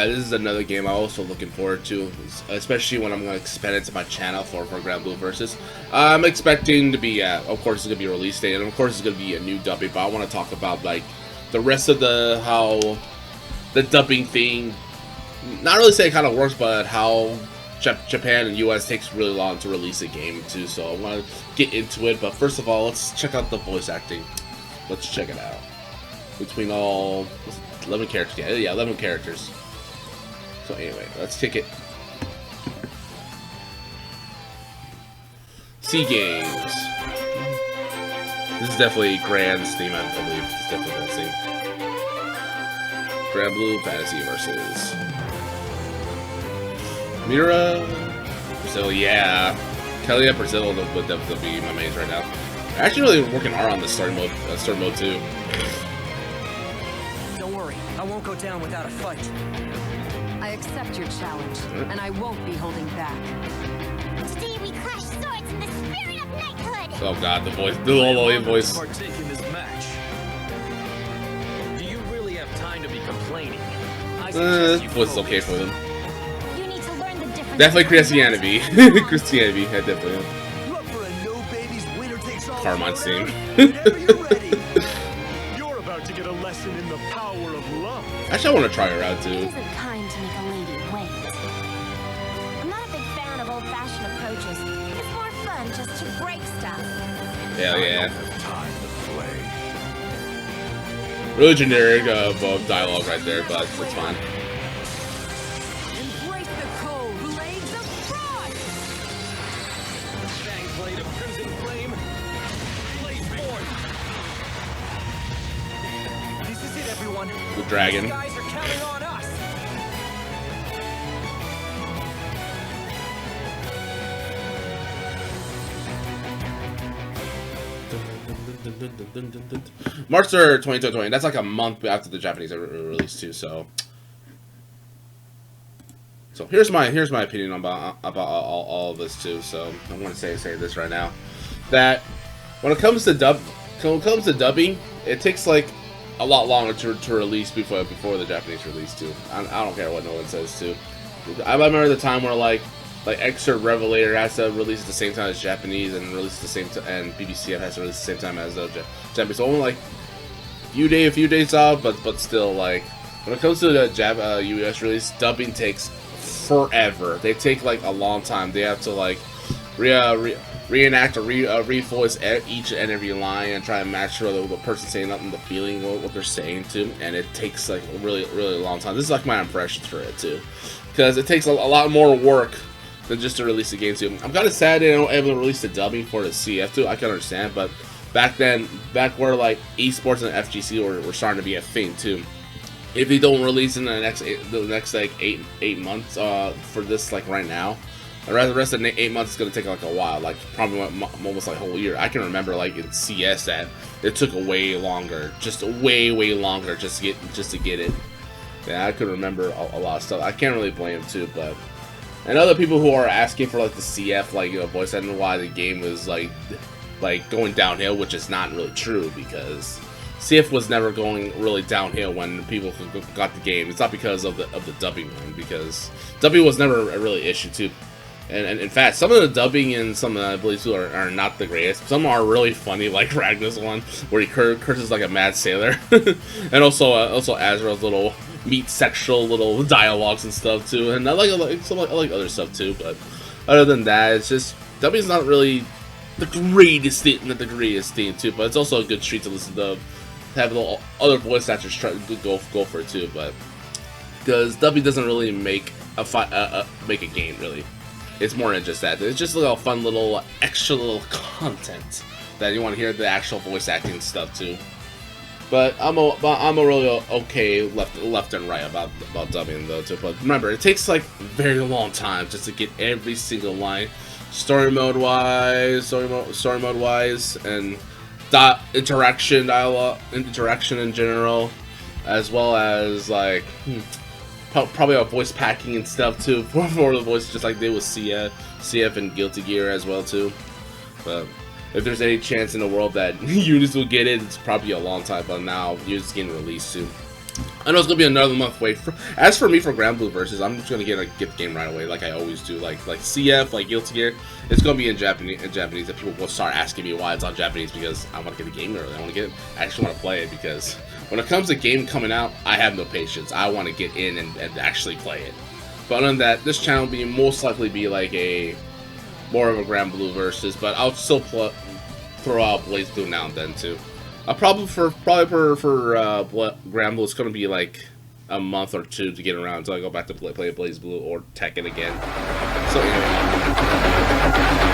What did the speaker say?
this is another game I'm also looking forward to, especially when I'm going to expand it to my channel for Granblue Versus. I'm expecting to be, of course, it's going to be a release date, and of course, it's going to be a new dubbing. But I want to talk about like the rest of how the dubbing thing, not really say it kind of works, but how Japan and US takes really long to release a game too. So I want to get into it. But first of all, let's check out the voice acting. Let's check it out. Between all 11 characters, yeah, 11 characters. So anyway, let's take it. Sea Games. This is definitely Grand's theme, I believe. It's definitely Grand's theme. Granblue Fantasy Versus Mira, Brazil, yeah. Kelly at Brazil would definitely be my mains right now. I'm actually really working hard on this story mode too. Don't worry, I won't go down without a fight. I accept your challenge, and I won't be holding back. Today we clash swords in the spirit of knighthood. Oh god, the voice, the little voice. Partake in this match. Do you really have time to be complaining? Voice is okay for them. You need to learn the difference. Definitely Christianity. Christianity, yeah, definitely. You up for a no babies winner takes all Carmine's theme. Whenever you're ready. You're about to get a lesson in the power of love. Actually, I want to try her out It too. isn't kind to make a lady wait. I'm not a big fan of old-fashioned approaches. It's more fun just to break stuff. Hell yeah. Time to play. Really generic dialogue right there, but it's fine. Embrace the cold blades of frost! Fang blade of crimson flame. Blaze forth. This is it, everyone. The dragon. You guys are counting on us. March 3rd, 2020. That's like a month after the Japanese release too. So here's my opinion about all of this too. So I'm going to say this right now, that when it comes to dubbing, it takes like a lot longer to release before the Japanese release too. I don't care what no one says too. I remember the time where like Excerpt Revelator has to release at the same time as Japanese, and release at the same time, and BBC has to release at the same time as Japanese. So only like a few days off, but still, like when it comes to the US release, dubbing takes forever. They take like a long time. They have to like reenact or re-voice each and every line and try and match sure the person saying nothing, the feeling what they're saying too, and it takes like a really long time. This is like my impressions for it too, because it takes a lot more work than just to release the game too. I'm kind of sad they don't able to release the dubbing for the CF too. I can understand, but back where like esports and FGC were starting to be a thing too. If they don't release in the next like eight months for this like right now, the rest of the 8 months is gonna take like a while, like probably almost like a whole year. I can remember like in CS that it took way longer, just way longer just to get it. Yeah, I could remember a lot of stuff. I can't really blame them too, but. And other people who are asking for like the CF voice acting, why the game was like going downhill, which is not really true, because CF was never going really downhill when people got the game. It's not because of the dubbing one, because dubbing was never a really issue too. And in fact, some of the dubbing in some I believe too are not the greatest. Some are really funny, like Ragnar's one where he curses like a mad sailor, and also Azrael's little meat sexual little dialogues and stuff too. And I like other stuff too. But other than that, it's just dubbing's not really the greatest thing too. But it's also a good treat to listen to, have little other voice actors try to go for it too. But because dubbing doesn't really make a game really. It's more than just that. It's just a little fun little extra little content that you want to hear the actual voice acting stuff too. But I'm a really okay left and right about dubbing though too. But remember, it takes like very long time just to get every single line, story mode wise, and interaction in general, as well as like probably a voice packing and stuff too for the voice, just like they did with CF and Guilty Gear as well too. But if there's any chance in the world that Unis will get it, it's probably a long time. But now Unis is getting released soon. I know it's gonna be another month wait. As for me for Granblue versus, I'm just gonna get the game right away, like I always do. Like CF, like Guilty Gear, it's gonna be in Japanese. And people will start asking me why it's on Japanese because I want to get the game early. I actually want to play it because when it comes to game coming out, I have no patience. I want to get in and actually play it. But other than that, this channel will most likely be like a more of a Granblue versus, but I'll still throw out BlazBlue now and then too. Probably for Granblue, it's gonna be like a month or two to get around until I go back to play BlazBlue or Tekken again. So anyway.